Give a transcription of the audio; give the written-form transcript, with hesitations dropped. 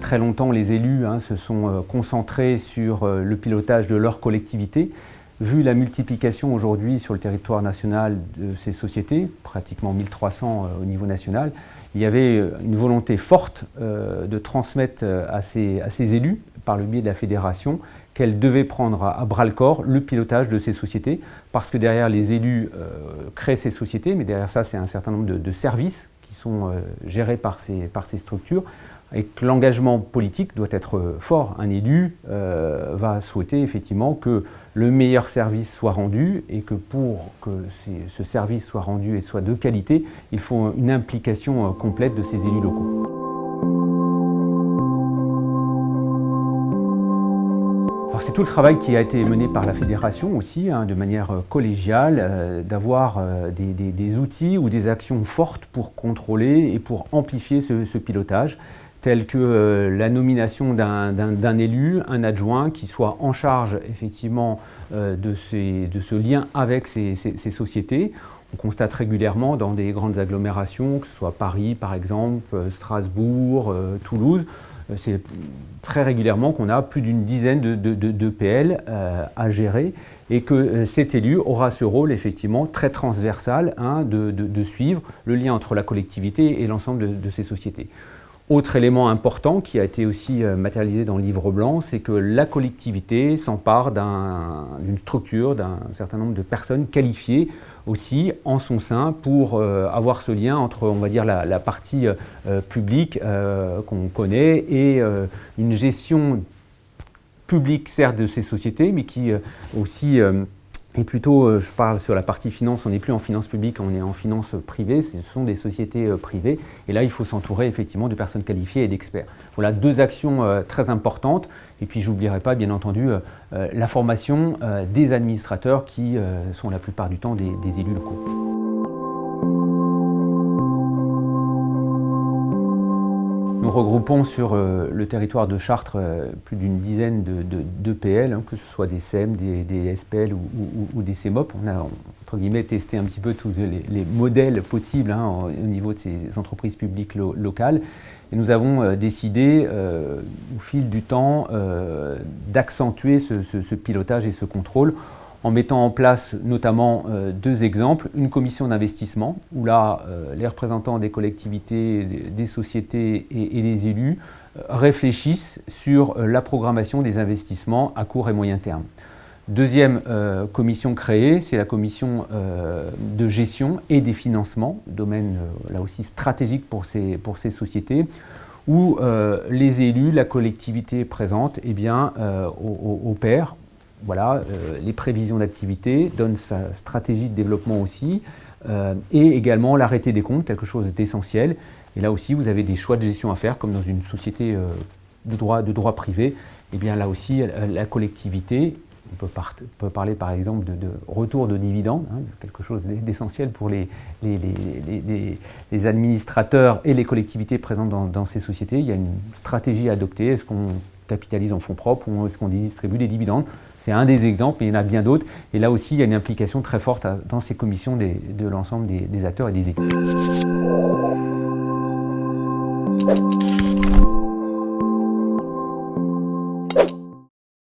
Très longtemps, les élus se sont concentrés sur le pilotage de leur collectivité. Vu la multiplication aujourd'hui sur le territoire national de ces sociétés, pratiquement 1300 au niveau national, il y avait une volonté forte de transmettre à ces élus, par le biais de la fédération, qu'elle devait prendre à bras-le-corps le pilotage de ces sociétés, parce que derrière les élus créent ces sociétés, mais derrière ça c'est un certain nombre de services qui sont gérés par ces structures, et que l'engagement politique doit être fort. Un élu va souhaiter effectivement que le meilleur service soit rendu, et que pour que ce service soit rendu et soit de qualité, il faut une implication complète de ces élus locaux. C'est tout le travail qui a été mené par la fédération aussi, de manière collégiale, d'avoir des outils ou des actions fortes pour contrôler et pour amplifier ce pilotage, tels que la nomination d'un élu, un adjoint qui soit en charge effectivement de ce lien avec ces sociétés. On constate régulièrement dans des grandes agglomérations, que ce soit Paris par exemple, Strasbourg, Toulouse, c'est très régulièrement qu'on a plus d'une dizaine de PL à gérer, et que cet élu aura ce rôle effectivement très transversal de suivre le lien entre la collectivité et l'ensemble de ces sociétés. Autre élément important qui a été aussi matérialisé dans le livre blanc, c'est que la collectivité s'empare d'une structure, d'un certain nombre de personnes qualifiées aussi en son sein pour avoir ce lien entre, on va dire, la partie publique qu'on connaît et une gestion publique certes de ces sociétés, mais qui aussi et plutôt, je parle sur la partie finance, on n'est plus en finance publique, on est en finance privée, ce sont des sociétés privées, et là il faut s'entourer effectivement de personnes qualifiées et d'experts. Voilà deux actions très importantes, et puis j'oublierai pas bien entendu la formation des administrateurs qui sont la plupart du temps des élus locaux. Nous regroupons sur le territoire de Chartres plus d'une dizaine de PL, que ce soit des SEM, des SPL ou des CEMOP. On a, entre guillemets, testé un petit peu tous les modèles possibles au niveau de ces entreprises publiques locales. Et nous avons décidé, au fil du temps, d'accentuer ce pilotage et ce contrôle, en mettant en place notamment deux exemples. Une commission d'investissement, où là, les représentants des collectivités, des sociétés et des élus réfléchissent sur la programmation des investissements à court et moyen terme. Deuxième commission créée, c'est la commission de gestion et des financements, domaine là aussi stratégique pour ces sociétés, où les élus, la collectivité présente, aux pairs, voilà, les prévisions d'activité, donne sa stratégie de développement aussi, et également l'arrêté des comptes, quelque chose d'essentiel. Et là aussi, vous avez des choix de gestion à faire, comme dans une société de droit privé. Et bien là aussi, la collectivité, on peut parler par exemple de retour de dividendes, quelque chose d'essentiel pour les administrateurs et les collectivités présentes dans ces sociétés. Il y a une stratégie à adopter. Est-ce qu'on capitalise en fonds propres ou est-ce qu'on distribue des dividendes? C'est un des exemples, mais il y en a bien d'autres. Et là aussi, il y a une implication très forte dans ces commissions de l'ensemble des acteurs et des équipes.